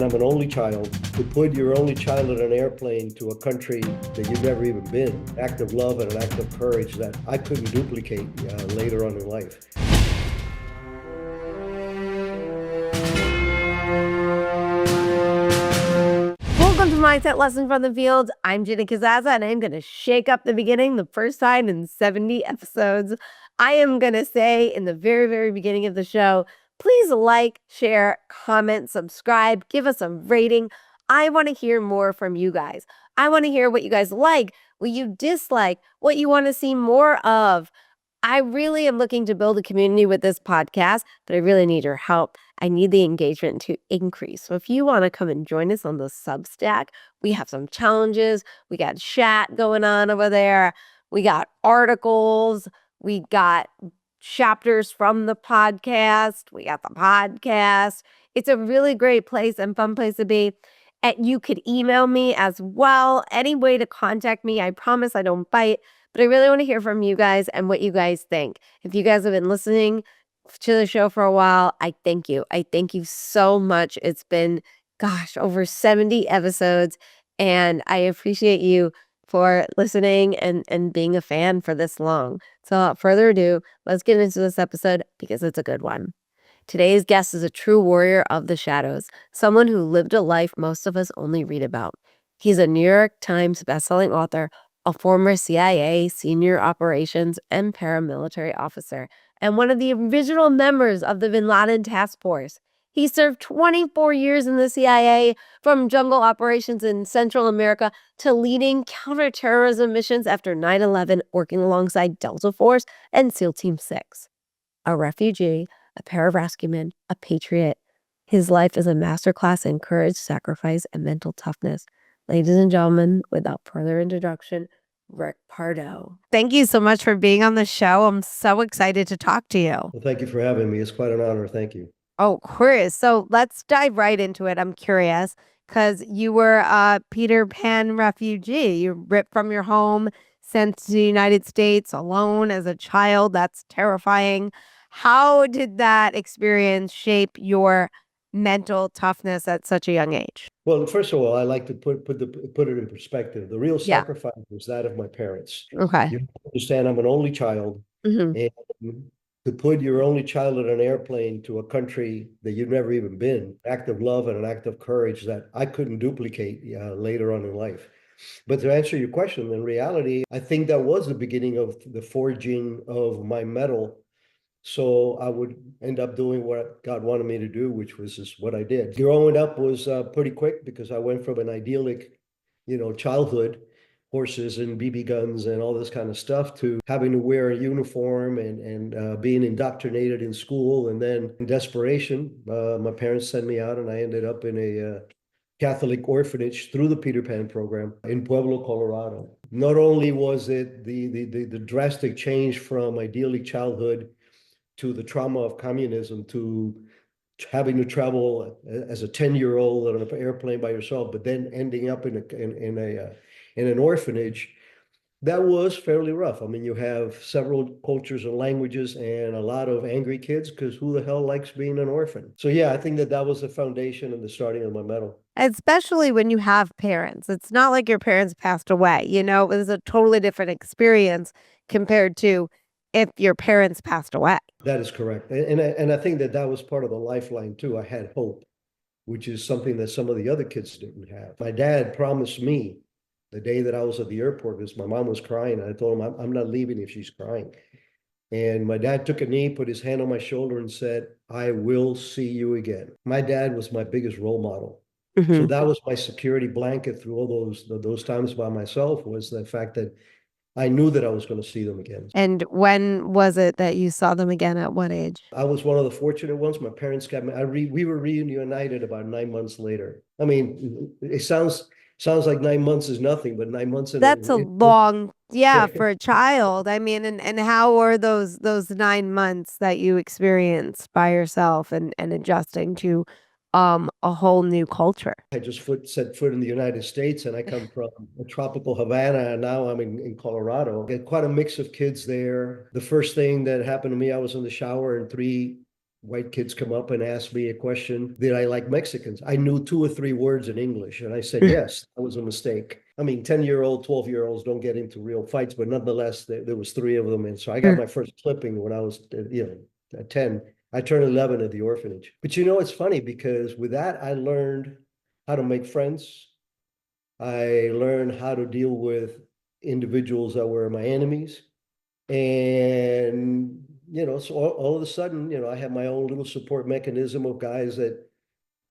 I'm an only child. To put your only child in an airplane to a country that you've never even been, act of love and an act of courage that I couldn't duplicate later on in life. Welcome to Mindset Lesson from the Field. I'm Jenny Kazaza, and I'm going to shake up the beginning the first time in 70 episodes. I am going to say in the very, very beginning of the show, please like, share, comment, subscribe, give us a rating. I want to hear more from you guys. I want to hear what you guys like, what you dislike, what you want to see more of. I really am looking to build a community with this podcast, but I really need your help. I need the engagement to increase. So if you want to come and join us on the Substack, we have some challenges. We got chat going on over there. We got articles. We got chapters from the podcast. We got the podcast. It's a really great place and fun place to be. And you could email me as well. Any way to contact me. I promise I don't bite. But I really want to hear from you guys and what you guys think. If you guys have been listening to the show for a while, I thank you. I thank you so much. It's been, over 70 episodes, and I appreciate you for listening and being a fan for this long. So without further ado, let's get into this episode because it's a good one. Today's guest is a true warrior of the shadows, someone who lived a life most of us only read about. He's a New York Times bestselling author, a former CIA senior operations and paramilitary officer, and one of the original members of the Bin Laden task force. He served 24 years in the CIA, from jungle operations in Central America to leading counterterrorism missions after 9/11, working alongside Delta Force and SEAL Team 6. A refugee, a pararescueman, a patriot. His life is a masterclass in courage, sacrifice, and mental toughness. Ladies and gentlemen, without further introduction, Ric Prado. Thank you so much for being on the show. I'm so excited to talk to you. Well, thank you for having me. It's quite an honor. Thank you. Oh, Chris. So let's dive right into it. I'm curious because you were a Peter Pan refugee. You ripped from your home, sent to the United States alone as a child. That's terrifying. How did that experience shape your mental toughness at such a young age? Well, first of all, I like to put it in perspective. The real Yeah. sacrifice was that of my parents. Okay. You understand, I'm an only child, hmm and to put your only child in an airplane to a country that you've never even been, act of love and an act of courage that I couldn't duplicate later on in life. But to answer your question, in reality, I think that was the beginning of the forging of my mettle. So I would end up doing what God wanted me to do, which was just what I did. Growing up was pretty quick because I went from an idyllic, childhood, horses and BB guns and all this kind of stuff, to having to wear a uniform and being indoctrinated in school. And then in desperation, my parents sent me out and I ended up in a Catholic orphanage through the Peter Pan program in Pueblo, Colorado. Not only was it the drastic change from idyllic childhood to the trauma of communism, to having to travel as a 10-year-old on an airplane by yourself, but then ending up in an orphanage, that was fairly rough. I mean, you have several cultures and languages and a lot of angry kids because who the hell likes being an orphan? So yeah, I think that was the foundation and the starting of my medal. Especially when you have parents. It's not like your parents passed away. It was a totally different experience compared to if your parents passed away. That is correct. And I think that was part of the lifeline too. I had hope, which is something that some of the other kids didn't have. My dad promised me the day that I was at the airport, because my mom was crying, and I told him, I'm not leaving if she's crying. And my dad took a knee, put his hand on my shoulder and said, I will see you again. My dad was my biggest role model. So that was my security blanket through all those times by myself, was the fact that I knew that I was going to see them again. And when was it that you saw them again? At what age? I was one of the fortunate ones. My parents got me. We were reunited about 9 months later. I mean, it sounds like 9 months is nothing, but 9 months That's a long, yeah, for a child. I mean, and how were those 9 months that you experienced by yourself and adjusting to a whole new culture? I just set foot in the United States, and I come from a tropical Havana, and now I'm in Colorado. Got quite a mix of kids there. The first thing that happened to me, I was in the shower, and three white kids come up and ask me a question, did I like Mexicans? I knew 2 or 3 words in English, and I said yes. That was a mistake. I mean, 10-year-old, 12-year-olds don't get into real fights, but nonetheless, there was 3 of them, and so I got my first clipping when I was, at 10. I turned 11 at the orphanage. But it's funny because with that, I learned how to make friends. I learned how to deal with individuals that were my enemies. And, so all of a sudden, I had my own little support mechanism of guys that,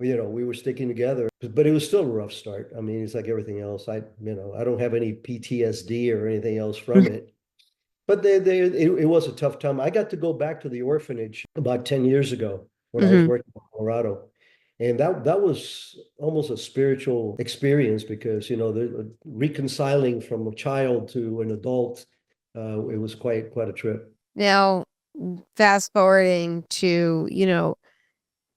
we were sticking together, but it was still a rough start. I mean, it's like everything else. I don't have any PTSD or anything else from it, but it was a tough time. I got to go back to the orphanage about 10 years ago when I was Mhm. working in Colorado. And that was almost a spiritual experience because, the reconciling from a child to an adult, it was quite a trip. Now, fast forwarding to,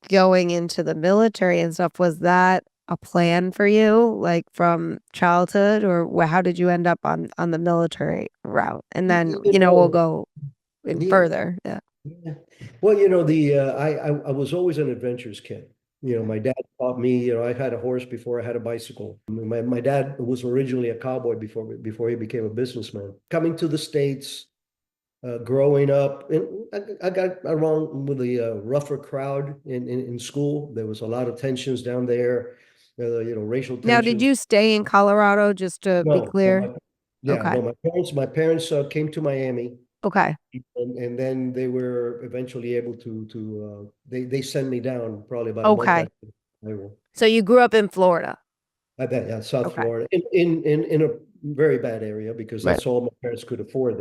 going into the military and stuff, was that a plan for you, like from childhood, or how did you end up on the military route? And then, You we'll know, go in yeah, further. Yeah. yeah. Well, I was always an adventurous kid. My dad taught me, I had a horse before I had a bicycle. My dad was originally a cowboy before he became a businessman. Coming to the States, growing up, and I got around with a rougher crowd in school. There was a lot of tensions down there, racial Now, did tensions. you stay in Colorado, just to be No, no, clear? yeah, Okay. no, my parents came to Miami. Okay. And then they were eventually able to they sent me down probably about a month Okay. after arrival. So you grew up in Florida. I bet, yeah, South Okay. Florida, in a very bad area because Right. that's all my parents could afford.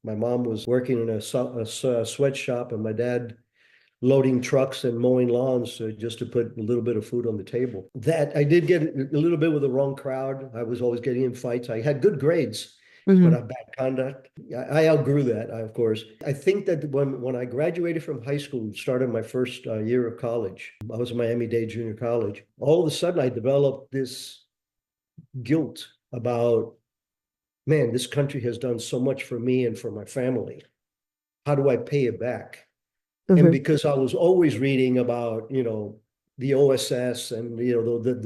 My mom was working in a sweatshop, and my dad loading trucks and mowing lawns just to put a little bit of food on the table. That I did get a little bit with the wrong crowd. I was always getting in fights. I had good grades, but Hmm. I bad conduct. I outgrew that, of course. I think that when I graduated from high school, started my first year of college, I was in Miami-Dade Junior College. All of a sudden, I developed this guilt about, man, this country has done so much for me and for my family. How do I pay it back? And Hmm. because I was always reading about, the OSS and, the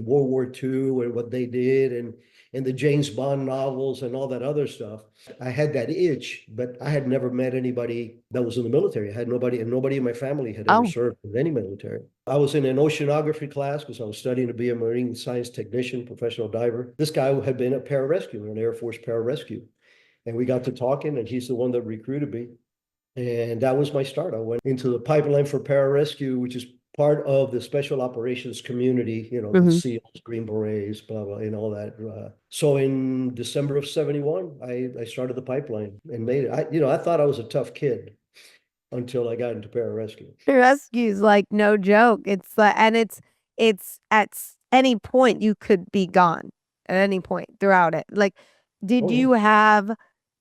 World War II and what they did and the James Bond novels and all that other stuff, I had that itch, but I had never met anybody that was in the military. I had nobody, and nobody in my family had ever Oh. served in any military. I was in an oceanography class because I was studying to be a marine science technician, professional diver. This guy had been a pararescue, an Air Force pararescue. And we got to talking, and he's the one that recruited me. And that was my start. I went into the pipeline for pararescue, which is part of the special operations community, the Hmm. SEALs, Green Berets, blah, blah, and all that. So in December of 71, I started the pipeline and made it. I thought I was a tough kid until I got into pararescue. Rescue's like no joke. It's like, and it's at any point you could be gone at any point throughout it. Like, did Oh, yeah. you have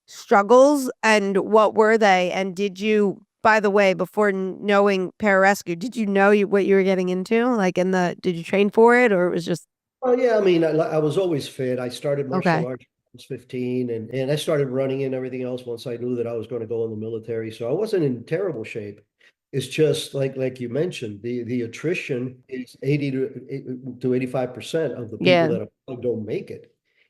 struggles, and what were they? And did you, by the way, before knowing pararescue, did you know what you were getting into? Like, did you train for it, or it was just Oh, yeah. I mean, I was always fit. I started martial okay? arts when I was 15, and I started running and everything else once I knew that I was going to go in the military. So I wasn't in terrible shape. It's just like you mentioned, the attrition is 80 to 85% of the people Yeah. that don't make it.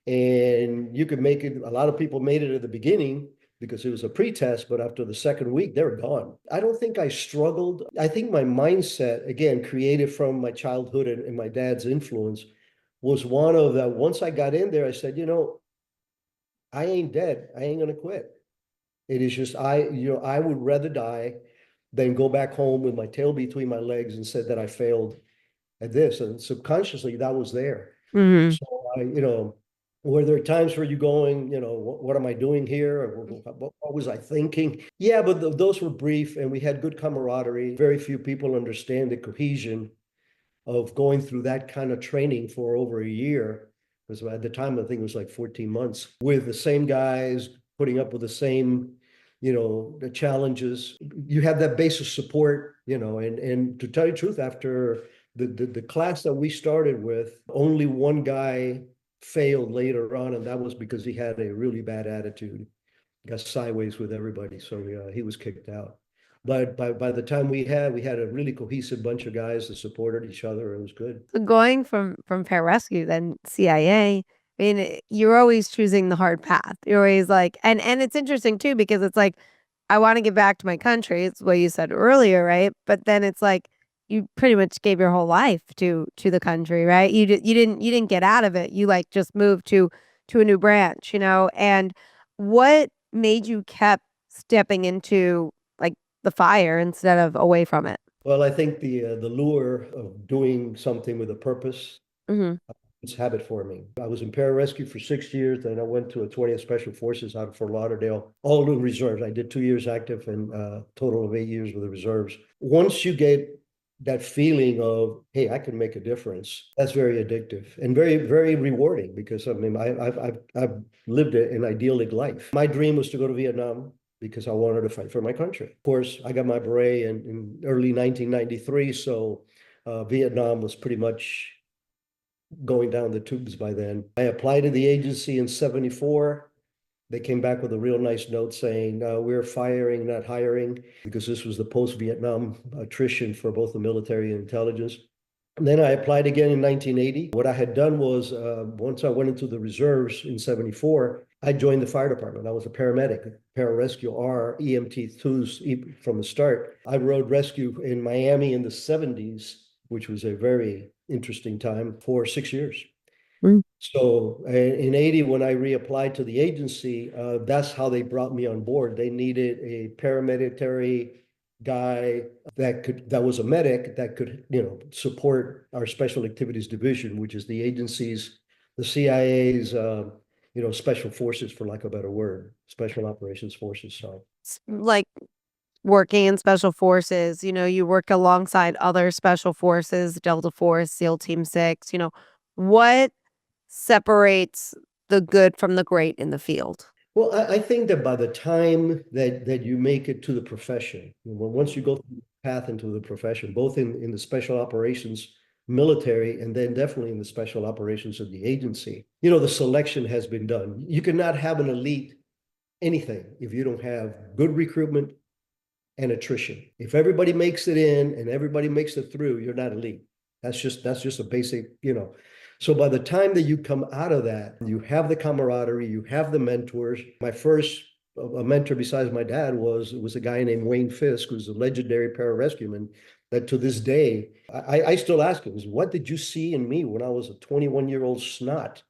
And you could make it, a lot of people made it at the beginning because it was a pretest, but after the second week, they're gone. I don't think I struggled. I think my mindset, again, created from my childhood and my dad's influence, was one of that. Once I got in there, I said, I ain't dead. I ain't gonna quit. It is just I would rather die than go back home with my tail between my legs and said that I failed at this. And subconsciously that was there. Hmm. So were there times where you going, what am I doing here? Or what was I thinking? Yeah, but those were brief, and we had good camaraderie. Very few people understand the cohesion of going through that kind of training for over a year, because at the time I think it was like 14 months with the same guys, putting up with the same, the challenges. You have that base of support, and to tell you the truth, after the class that we started with, only one guy failed later on, and that was because he had a really bad attitude, got sideways with everybody, so he was kicked out. But by the time we had a really cohesive bunch of guys that supported each other. It was good. So going from pararescue, then CIA, I mean, you're always choosing the hard path. You're always like, and it's interesting too because it's like, I want to give back to my country. It's what you said earlier, right? But then it's like you pretty much gave your whole life to the country, right? You didn't get out of it. You like just moved to a new branch, And what made you kept stepping into like the fire instead of away from it? Well, I think the lure of doing something with a purpose, Hmm. it's habit forming. I was in pararescue for 6 years, then I went to a 20th Special Forces out of Fort Lauderdale, all in reserves. I did 2 years active and total of 8 years with the reserves. Once you get that feeling of, hey, I can make a difference, that's very addictive and very, very rewarding because I mean, I've lived an idyllic life. My dream was to go to Vietnam because I wanted to fight for my country. Of course, I got my beret in early 1993, so Vietnam was pretty much going down the tubes by then. I applied to the agency in 74. They came back with a real nice note saying, we're firing, not hiring, because this was the post-Vietnam attrition for both the military and intelligence. And then I applied again in 1980. What I had done was, once I went into the reserves in 74, I joined the fire department. I was a paramedic, pararescue R, EMT2s from the start. I rode rescue in Miami in the 70s, which was a very interesting time, for 6 years. So in 80, when I reapplied to the agency, that's how they brought me on board. They needed a paramilitary guy that was a medic that could, support our special activities division, which is the agency's, the CIA's, special forces, for lack of a better word, special operations forces. So Like working in special forces, you work alongside other special forces, Delta Force, SEAL Team 6, what separates the good from the great in the field? well, I think that by the time that you make it to the profession, once you go through the path into the profession, both in the special operations military and then definitely in the special operations of the agency, the selection has been done. You cannot have an elite anything if you don't have good recruitment and attrition. If everybody makes it in and everybody makes it through, you're not elite. That's just a basic. So by the time that you come out of that, you have the camaraderie, you have the mentors. My first a mentor besides my dad was a guy named Wayne Fisk, who's a legendary pararescueman that to this day I still ask him, what did you see in me when I was a 21-year-old snot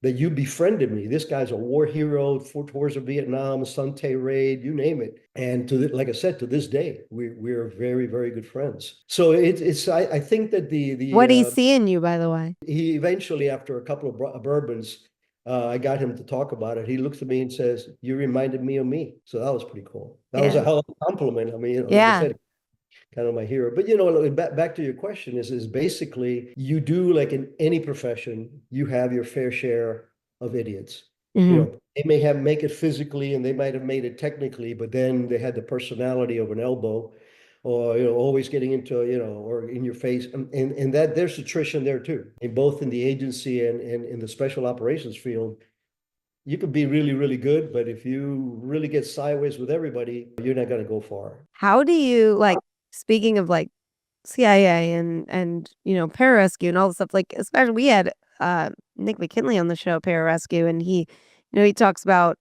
that you befriended me? This guy's a war hero, 4 tours of Vietnam, Sun Tay raid, you name it. And like I said, to this day, we're very, very good friends. So I think that What do you see in you, by the way? he eventually, after a couple of bourbons, I got him to talk about it. He looks at me and says, "You reminded me of me." So that was pretty cool. That was a Yeah. hell of a compliment. I mean, like I Yeah. said, kind of my hero. But back to your question is basically you do, like in any profession, you have your fair share of idiots. Hmm. They may have make it physically and they might have made it technically, but then they had the personality of an elbow or always getting into or in your face, and that there's attrition there too, in both in the agency and in the special operations field. You could be really, really good, but if you really get sideways with everybody, you're not going to go far. How do you like, speaking of like CIA and pararescue and all this stuff, like especially we had Nick McKinley on the show, Pararescue, and he talks about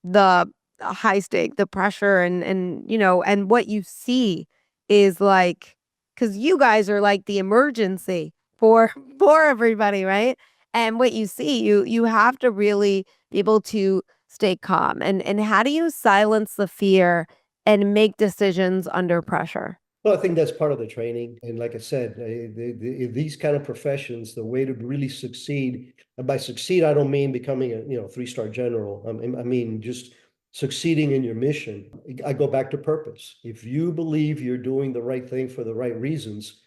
the high stake, the pressure and what you see is like, because you guys are like the emergency for for everybody, right? And what you see, you have to really be able to stay calm. And how do you silence the fear and make decisions under pressure? Well, I think that's part of the training. And like I said, these kind of professions, the way to really succeed, and by succeed, I don't mean becoming a 3-star general. I mean just succeeding in your mission. I go back to purpose. If you believe you're doing the right thing for the right reasons,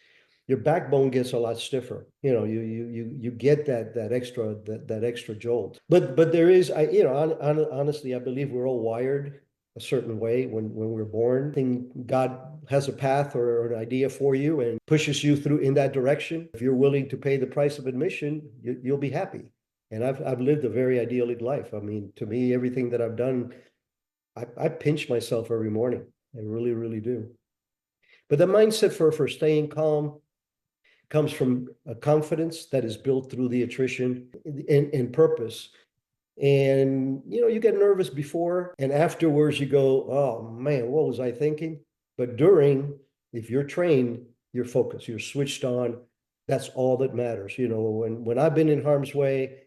your backbone gets a lot stiffer. You get that extra jolt. But there is, honestly, I believe we're all wired a certain way when we're born. I think God has a path or an idea for you and pushes you through in that direction. If you're willing to pay the price of admission, you'll be happy. And I've lived a very idyllic life. I mean, to me, everything that I've done, I pinch myself every morning. I really, really do. But the mindset for staying calm comes from a confidence that is built through the attrition and purpose. And you get nervous before and afterwards you go, oh man, what was I thinking? But during, if you're trained, you're focused, you're switched on. That's all that matters. When I've been in harm's way,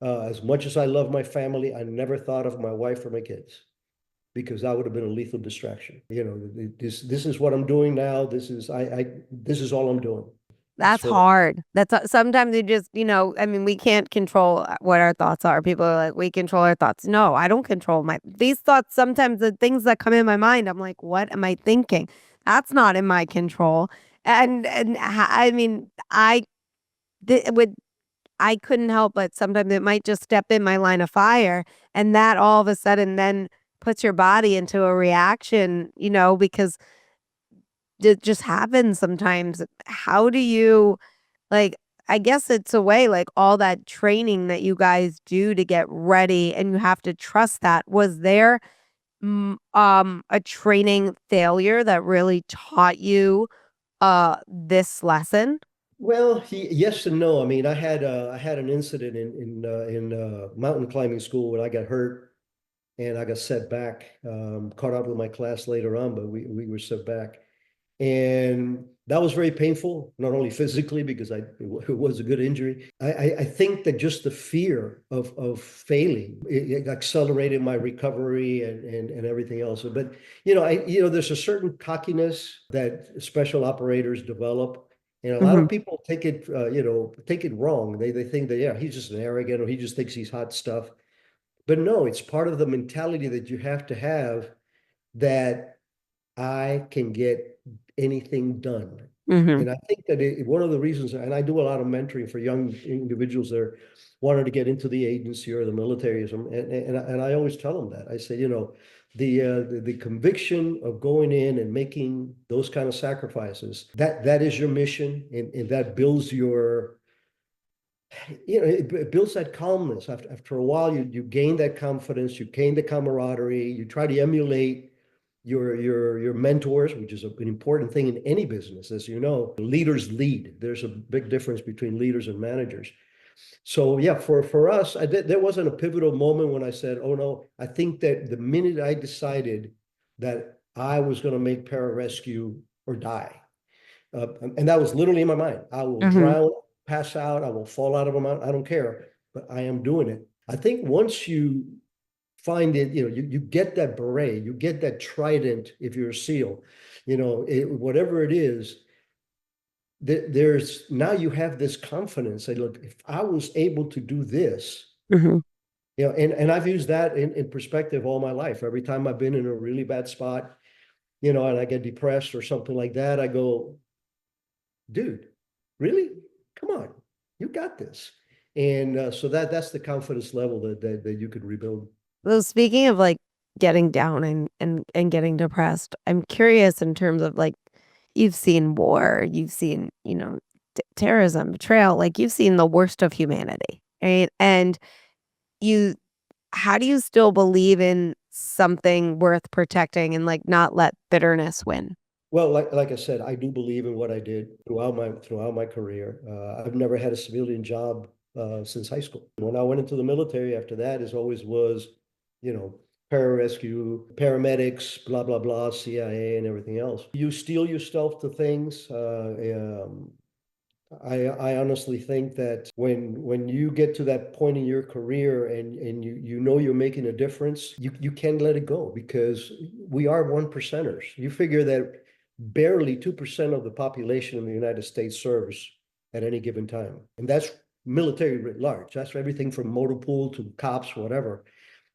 as much as I love my family, I never thought of my wife or my kids because that would have been a lethal distraction. This is what I'm doing now. This is all I'm doing. It's That's for hard. Sometimes you just, I mean, we can't control what our thoughts are. People are like, we control our thoughts. No, I don't control these thoughts. Sometimes the things that come in my mind, I'm like, what am I thinking? That's not in my control. I mean, I couldn't help but sometimes it might just step in my line of fire, and that all of a sudden then puts your body into a reaction, because it just happens sometimes. How do you like, I guess it's a way, like, all that training that you guys do to get ready and you have to trust that. Was there a training failure that really taught you this lesson? Well, yes and no. I mean, I had an incident in mountain climbing school when I got hurt and I got set back. Caught up with my class later on, but we were set back. And that was very painful, not only physically, because it was a good injury. I think that just the fear of failing, it accelerated my recovery and everything else. But there's a certain cockiness that special operators develop. And a lot Hmm. of people take it wrong. They think that, yeah, he's just an arrogant or he just thinks he's hot stuff. But no, it's part of the mentality that you have to have that I can get anything done. Hmm. And I think that one of the reasons, and I do a lot of mentoring for young individuals that are wanting to get into the agency or the military, and I always tell them that. I say, the conviction of going in and making those kind of sacrifices, that is your mission, and that builds it builds that calmness. After a while, you gain that confidence, you gain the camaraderie, you try to emulate your mentors, which is an important thing in any business. As you know, leaders lead. There's a big difference between leaders and managers. So yeah, for us, there wasn't a pivotal moment when I said, oh no. I think that the minute I decided that I was going to make pararescue or die, and that was literally in my mind. I will Hmm. drown, pass out, I will fall out of a mountain. I don't care, but I am doing it. I think once you find it, you get that beret, you get that trident if you're a SEAL, whatever it is, there's now you have this confidence. Say, look, if I was able to do this, Hmm. and I've used that in perspective all my life. Every time I've been in a really bad spot, and I get depressed or something like that, I go, dude, really? Come on, you got this. And so that's the confidence level that you could rebuild. So speaking of like getting down and getting depressed, I'm curious in terms of like you've seen war, you've seen, terrorism, betrayal, like you've seen the worst of humanity, right? And you how do you still believe in something worth protecting and like not let bitterness win? Well, like I said, I do believe in what I did throughout my career. I've never had a civilian job since high school. When I went into the military, after that, it always was, you know, pararescue, paramedics, blah blah blah, CIA, and everything else. You steel yourself to things. I honestly think that when you get to that point in your career and you know you're making a difference, you can't let it go because we are one percenters. You figure that barely 2% of the population in the United States serves at any given time. And that's military writ large. That's everything from motor pool to cops, whatever.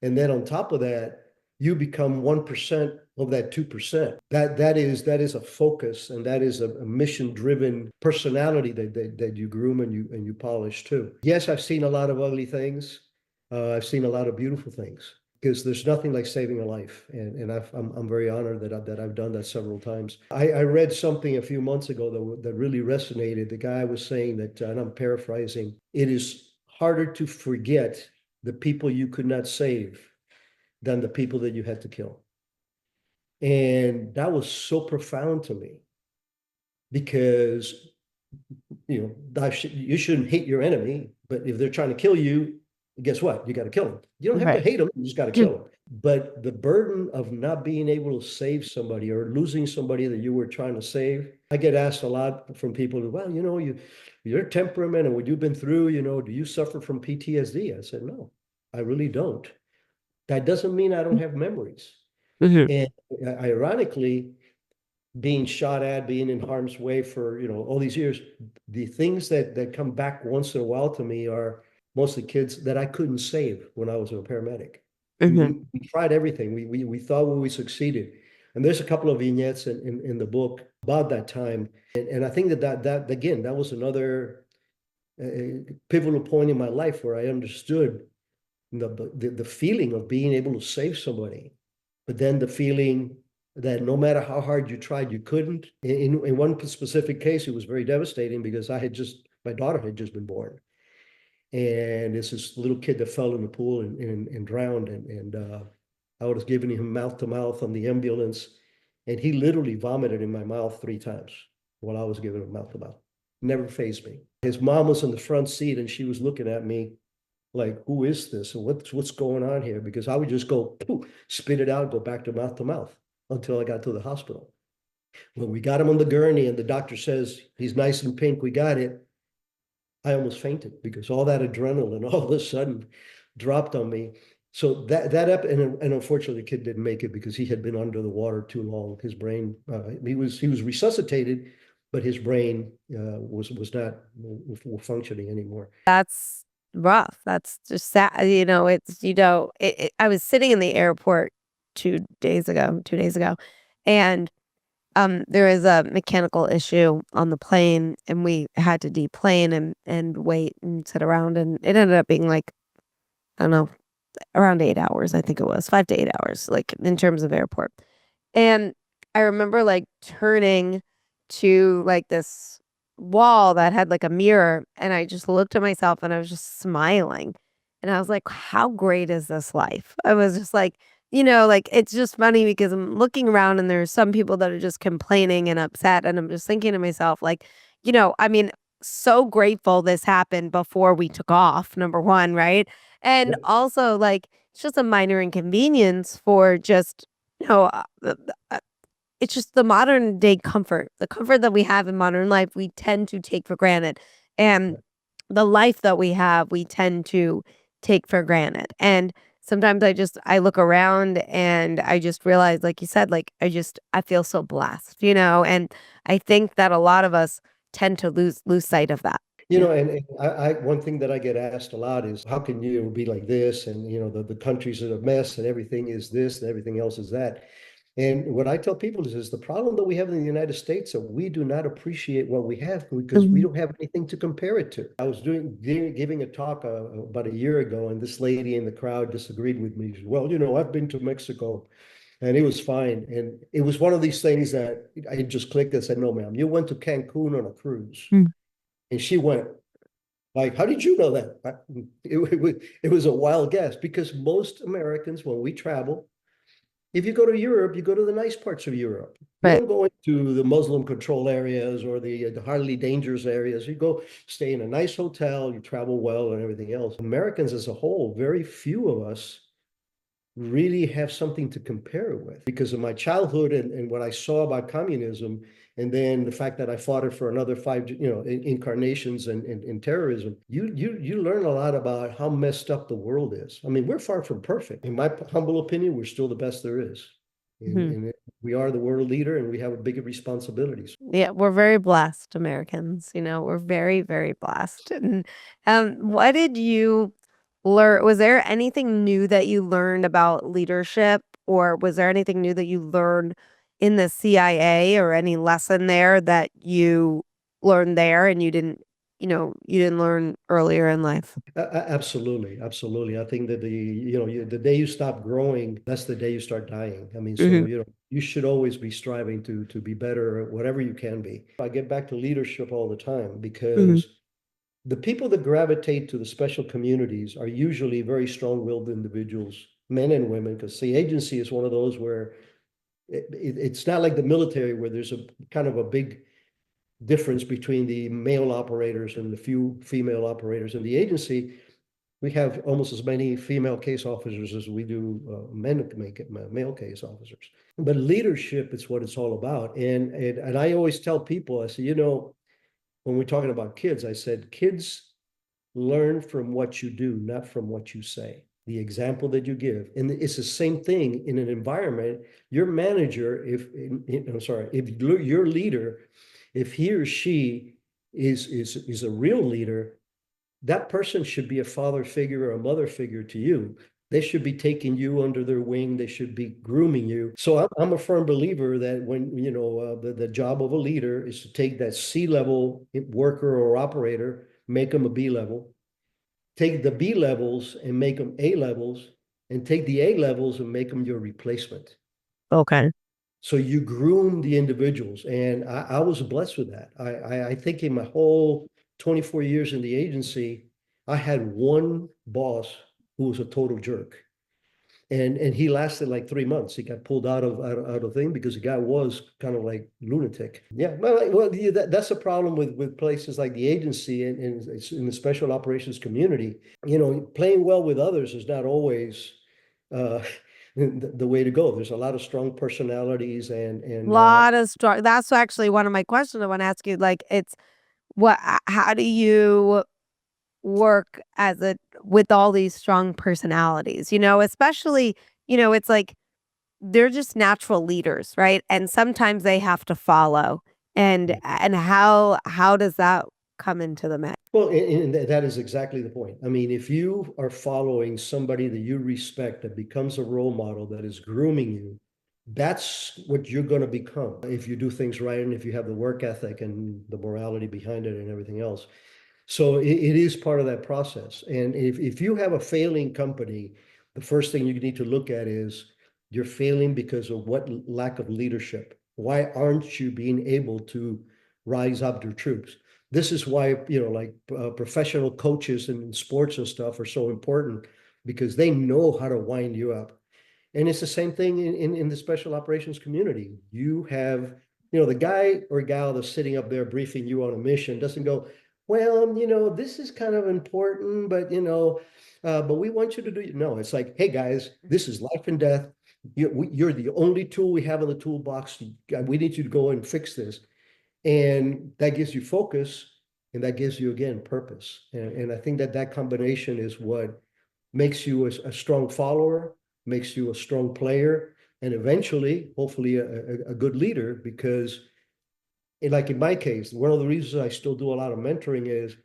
And then on top of that, you become 1% of that 2%. That is a focus, and that is a mission-driven personality that you groom and you polish too. Yes, I've seen a lot of ugly things. I've seen a lot of beautiful things because there's nothing like saving a life, and I'm very honored that I've done that several times. I read something a few months ago that really resonated. The guy was saying that, and I'm paraphrasing, it is harder to forget the people you could not save than the people that you had to kill. And that was so profound to me because, you shouldn't hate your enemy, but if they're trying to kill you, guess what? You got to kill them. You don't have to Right. hate them, you just got to kill them. But the burden of not being able to save somebody or losing somebody that you were trying to save, I get asked a lot from people, well, your temperament and what you've been through, do you suffer from PTSD? I said, no, I really don't. That doesn't mean I don't have memories. Mhm. And ironically, being shot at, being in harm's way for, all these years, the things that come back once in a while to me are mostly kids that I couldn't save when I was a paramedic. We, Mhm. we, we tried everything. We thought we succeeded. And there's a couple of vignettes in the book about that time. And I think that again, that was another pivotal point in my life where I understood the feeling of being able to save somebody, but then the feeling that no matter how hard you tried, you couldn't. In one specific case, it was very devastating because my daughter had just been born. And it's this little kid that fell in the pool and drowned. And I was giving him mouth to mouth on the ambulance. And he literally vomited in my mouth 3 times while I was giving him mouth to mouth. Never fazed me. His mom was in the front seat and she was looking at me like, who is this? And what's going on here? Because I would just go, poof, spit it out, go back to mouth until I got to the hospital. When we got him on the gurney and the doctor says he's nice and pink, we got it. I almost fainted because all that adrenaline all of a sudden dropped on me. So and unfortunately the kid didn't make it because he had been under the water too long. His brain, he was resuscitated, but his brain was not functioning anymore. That's rough. That's just sad. I was sitting in the airport 2 days ago, and there was a mechanical issue on the plane, and we had to deplane and wait and sit around, and it ended up being like, I don't know, around 8 hours, I think it was 5 to 8 hours, like in terms of airport. And I remember like turning to like this wall that had like a mirror, and I just looked at myself and I was just smiling. And I was like, how great is this life? I was just like, like it's just funny because I'm looking around and there's some people that are just complaining and upset. And I'm just thinking to myself, like, I mean, so grateful this happened before we took off, number one, right? And Yep. also, like, it's just a minor inconvenience for just, you know, uh, uh, uh, it's just the modern day comfort, the comfort that we have in modern life, we tend to take for granted. And the life that we have, we tend to take for granted. And sometimes I look around and I just realize, like you said, like, I feel so blessed, and I think that a lot of us tend to lose sight of that. And one thing that I get asked a lot is, how can you be like this? And, the country's in a mess and everything is this and everything else is that. And what I tell people is the problem that we have in the United States that we do not appreciate what we have because we Mhm. don't have anything to compare it to. I was giving a talk about a year ago, and this lady in the crowd disagreed with me. She said, well, I've been to Mexico and it was fine. And it was one of these things that I just clicked and said, no, ma'am, you went to Cancun on a cruise. Mm. And she went, like, how did you know that? It was a wild guess because most Americans, when we travel, if you go to Europe, you go to the nice parts of Europe. You Right. don't go into the Muslim control areas or the highly dangerous areas. You go stay in a nice hotel, you travel well and everything else. Americans as a whole, very few of us really have something to compare it with because of my childhood and what I saw about communism, and then the fact that I fought it for another five, incarnations and terrorism. You learn a lot about how messed up the world is. I mean, we're far from perfect. In my humble opinion, we're still the best there is. Mhm. And we are the world leader and we have bigger responsibilities. Yeah, we're very blessed Americans, we're very, very blessed. And what did you learn? Was there anything new that you learned about leadership, or was there anything new that you learned in the CIA, or any lesson there that you learned there and you didn't learn earlier in life? Absolutely, absolutely. I think that the day you stop growing, that's the day you start dying. I mean, so Mhm. you should always be striving to be better at whatever you can be. I get back to leadership all the time Mhm. because the people that gravitate to the special communities are usually very strong-willed individuals, men and women, because the agency is one of those where It's not like the military where there's a kind of a big difference between the male operators and the few female operators. In the agency, we have almost as many female case officers as we do men make it, male case officers. But leadership is what it's all about. And I always tell people, I say, when we're talking about kids, I said, kids learn from what you do, not from what you say. The example that you give. And it's the same thing in an environment. Your manager, if your leader, if he or she is a real leader, that person should be a father figure or a mother figure to you. They should be taking you under their wing. They should be grooming you. So I'm a firm believer that when, the job of a leader is to take that C-level worker or operator, make them a B-level, take the B-levels and make them A-levels, and take the A-levels and make them your replacement. Okay. So you groom the individuals. And I was blessed with that. I think in my whole 24 years in the agency, I had one boss who was a total jerk. And he lasted like 3 months. He got pulled out of thing because the guy was kind of like lunatic. Yeah, well, that's a problem with places like the agency and it's in the special operations community. Playing well with others is not always uh, the way to go. There's a lot of strong personalities and Lot of strong. That's actually one of my questions I want to ask you. Like, it's how do you work with all these strong personalities, especially, it's like they're just natural leaders, right? And sometimes they have to follow. And how does that come into the mix? Well, and that is exactly the point. I mean, if you are following somebody that you respect that becomes a role model that is grooming you, that's what you're going to become if you do things right and if you have the work ethic and the morality behind it and everything else. So it is part of that process. And if you have a failing company, the first thing you need to look at is you're failing because of what lack of leadership. Why aren't you being able to rise up your troops? This is why, like professional coaches in sports and stuff are so important because they know how to wind you up. And it's the same thing in the special operations community. You have, the guy or gal that's sitting up there briefing you on a mission doesn't go, well, this is kind of important, but but we want you to do. No, it's like, hey guys, this is life and death. You're the only tool we have in the toolbox. We need you to go and fix this. And that gives you focus and that gives you, again, purpose. And I think that combination is what makes you a strong follower, makes you a strong player, and eventually, hopefully, a good leader. Because, like in my case, one of the reasons I still do a lot of mentoring is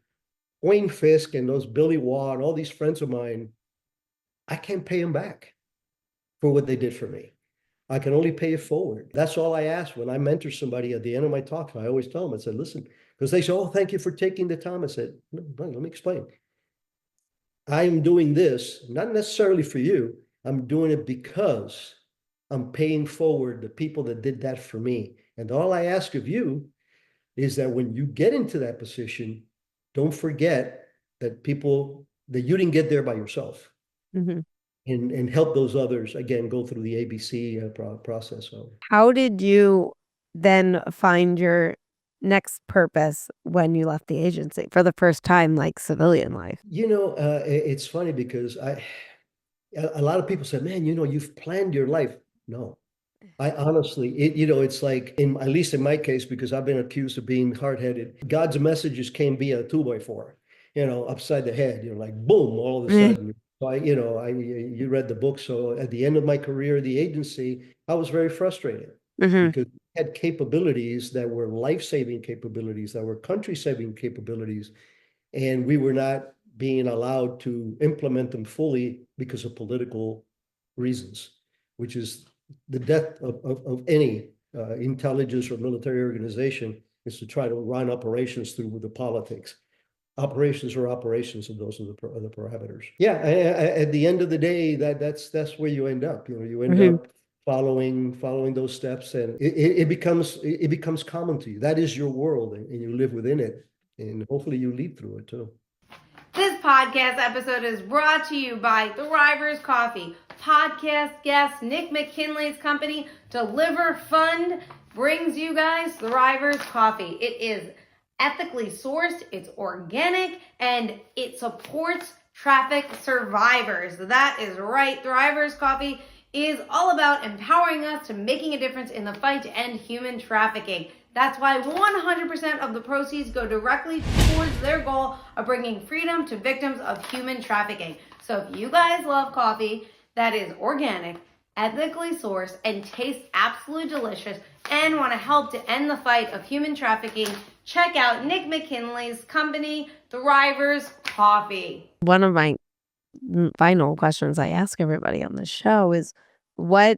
Wayne Fisk and those Billy Waugh and all these friends of mine, I can't pay them back for what they did for me. I can only pay it forward. That's all I ask when I mentor somebody at the end of my talk. I always tell them, I said, listen, because they say, oh, thank you for taking the time. I said, no, let me explain. I am doing this, not necessarily for you. I'm doing it because I'm paying forward the people that did that for me. And all I ask of you is that when you get into that position, don't forget that you didn't get there by yourself. Mm-hmm. And help those others, again, go through the ABC process. How did you then find your next purpose when you left the agency for the first time, like civilian life? It's funny because a lot of people say, man, you've planned your life. No, I honestly, it's like, at least in my case, because I've been accused of being hard-headed, God's messages came via a 2x4, upside the head, like boom, all of a sudden. So you read the book. So at the end of my career at the agency, I was very frustrated because we had capabilities that were life-saving capabilities, that were country-saving capabilities, and we were not being allowed to implement them fully because of political reasons, which is the death of any intelligence or military organization, is to try to run operations through the politics. Operations are operations, and those are the parameters. Yeah, at the end of the day, that's where you end up. You end up following those steps, and it becomes common to you. That is your world, and you live within it, and hopefully you lead through it too. This podcast episode is brought to you by Thrivers Coffee. podcast guest, Nick McKinley's company, Deliver Fund, brings you guys Thrivers Coffee. It is ethically sourced, it's organic, and it supports traffic survivors. That is right. Thrivers Coffee is all about empowering us to making a difference in the fight to end human trafficking. That's why 100% of the proceeds go directly towards their goal of bringing freedom to victims of human trafficking. So if you guys love coffee that is organic, ethically sourced, and tastes absolutely delicious, and want to help to end the fight of human trafficking, check out Nick McKinley's company, Thrivers Coffee. One of my final questions I ask everybody on the show is, what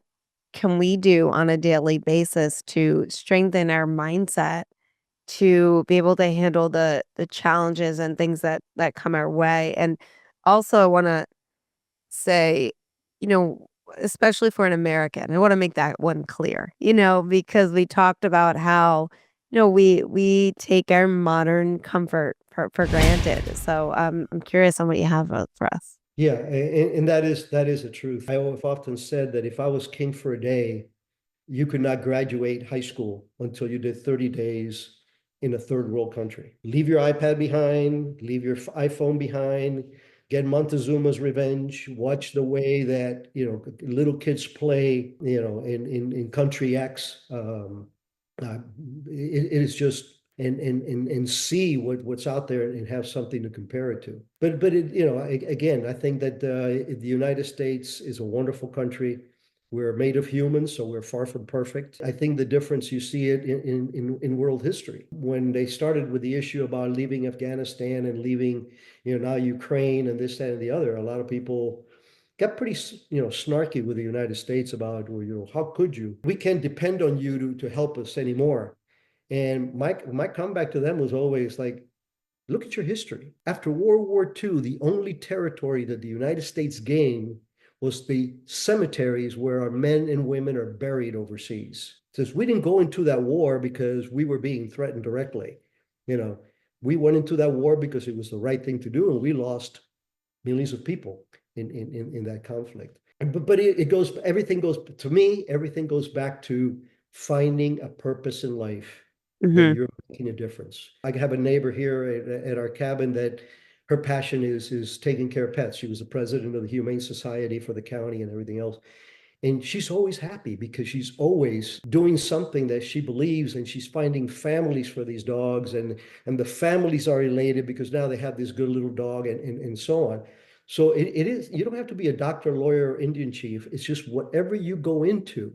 can we do on a daily basis to strengthen our mindset to be able to handle the challenges and things that come our way? And also I want to say, you know, especially for an American, I want to make that one clear, because we talked about how, we take our modern comfort for granted. So I'm curious on what you have for us. Yeah, and that is the truth. I have often said that if I was king for a day, you could not graduate high school until you did 30 days in a third world country. Leave your iPad behind, leave your iPhone behind, get Montezuma's Revenge, watch the way that, little kids play, in country X. It is just and see what's out there and have something to compare it to. But again, I think that the United States is a wonderful country. We're made of humans, so we're far from perfect. I think the difference, you see it in world history. When they started with the issue about leaving Afghanistan and leaving, now Ukraine and this, that, and the other, a lot of people got pretty, snarky with the United States about, well, how could you? We can't depend on you to help us anymore. And my comeback to them was always like, look at your history. After World War II, the only territory that the United States gained was the cemeteries where our men and women are buried overseas. Since we didn't go into that war because we were being threatened directly, we went into that war because it was the right thing to do, and we lost millions of people in that conflict. But everything goes, to me, everything goes back to finding a purpose in life that you're making a difference. I have a neighbor here at our cabin that her passion is taking care of pets. She was the president of the Humane Society for the county and everything else. And she's always happy because she's always doing something that she believes, and she's finding families for these dogs, and the families are elated because now they have this good little dog, and so on. So it is, you don't have to be a doctor, lawyer, or Indian chief. It's just whatever you go into,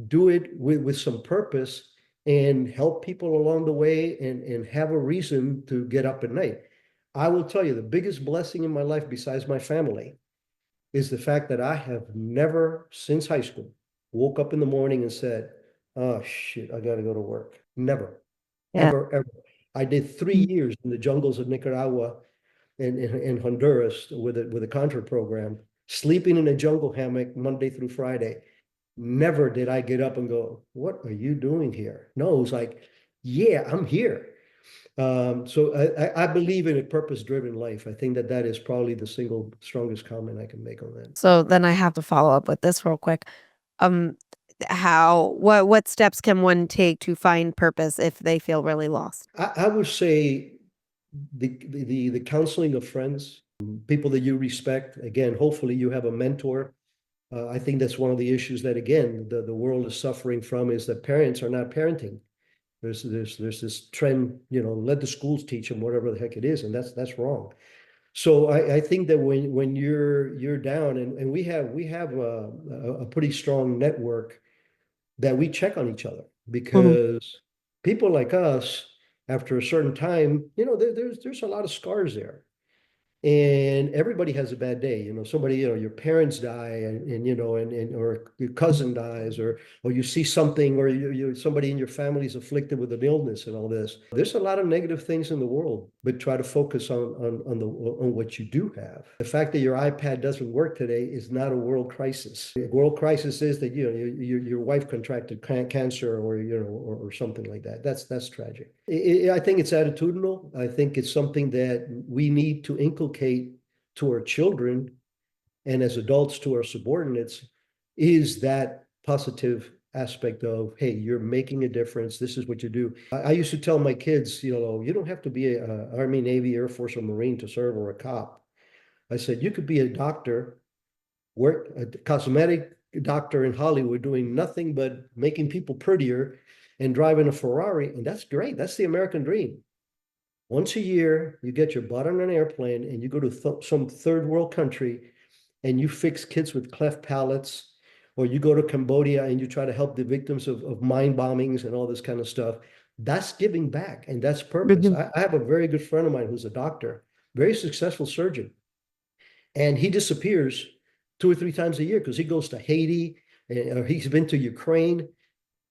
do it with some purpose and help people along the way, and have a reason to get up at night. I will tell you, the biggest blessing in my life besides my family is the fact that I have never, since high school, woke up in the morning and said, oh shit, I got to go to work. Never, ever. I did 3 years in the jungles of Nicaragua and Honduras with a Contra program, sleeping in a jungle hammock Monday through Friday. Never did I get up and go, what are you doing here? No, it was like, yeah, I'm here. So I believe in a purpose-driven life. I think that is probably the single strongest comment I can make on that. So then I have to follow up with this real quick. What steps can one take to find purpose if they feel really lost? I would say the counseling of friends, people that you respect. Again, hopefully you have a mentor. I think that's one of the issues that, again, the world is suffering from, is that parents are not parenting. There's this trend, let the schools teach them whatever the heck it is, and that's wrong. So I think that when you're down, and we have a pretty strong network that we check on each other, because people like us, after a certain time, there's a lot of scars there. And everybody has a bad day. Somebody, your parents die, and or your cousin dies, or you see something, or somebody in your family is afflicted with an illness and all this. There's a lot of negative things in the world, but try to focus on what you do have. The fact that your iPad doesn't work today is not a world crisis. The world crisis is that your wife contracted cancer, or something like that. That's tragic. I think it's attitudinal. I think it's something that we need to inculcate to our children, and as adults to our subordinates is that positive aspect of, hey, you're making a difference. This is what you do. I used to tell my kids, you don't have to be a Army, Navy, Air Force, or Marine to serve, or a cop. I said, you could be a doctor, work a cosmetic doctor in Hollywood doing nothing but making people prettier and driving a Ferrari. And that's great. That's the American dream. Once a year, you get your butt on an airplane and you go to some third world country and you fix kids with cleft palates, or you go to Cambodia and you try to help the victims of mine bombings and all this kind of stuff. That's giving back, and that's purpose. I have a very good friend of mine who's a doctor, very successful surgeon, and he disappears 2 or 3 times a year because he goes to Haiti, or he's been to Ukraine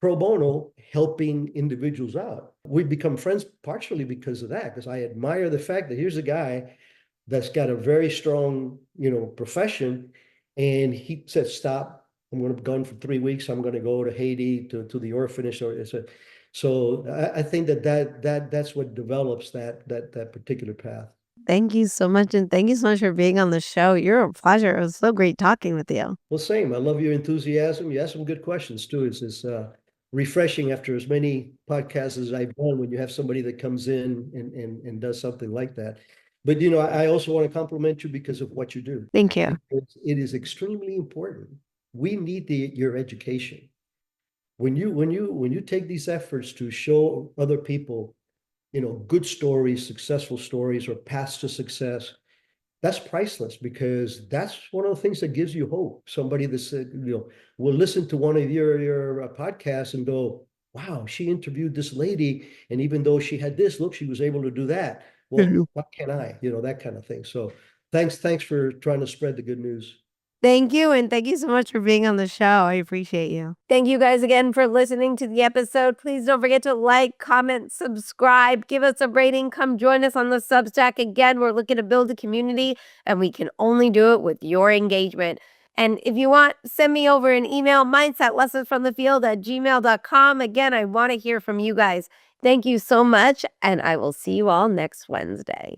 pro bono, helping individuals out. We've become friends partially because of that, because I admire the fact that here's a guy that's got a very strong, profession, and he said, "Stop! I'm going to be gone for 3 weeks. I'm going to go to Haiti to the orphanage." So I think that's what develops that particular path. Thank you so much. And thank you so much for being on the show. You're a pleasure. It was so great talking with you. Well, same. I love your enthusiasm. You ask some good questions too. It's refreshing after as many podcasts as I've done when you have somebody that comes in and does something like that. But I also want to compliment you because of what you do. Thank you. It is extremely important. We need your education. When you take these efforts to show other people, good stories, successful stories, or paths to success, that's priceless, because that's one of the things that gives you hope. Somebody that said, will listen to one of your podcasts and go, wow, she interviewed this lady, and even though she had this, look, she was able to do that. Well, what can I? That kind of thing. So thanks for trying to spread the good news. Thank you. And thank you so much for being on the show. I appreciate you. Thank you guys again for listening to the episode. Please don't forget to like, comment, subscribe, give us a rating. Come join us on the Substack. Again, we're looking to build a community, and we can only do it with your engagement. And if you want, send me over an email, mindsetlessonsfromthefield@gmail.com. Again, I want to hear from you guys. Thank you so much, and I will see you all next Wednesday.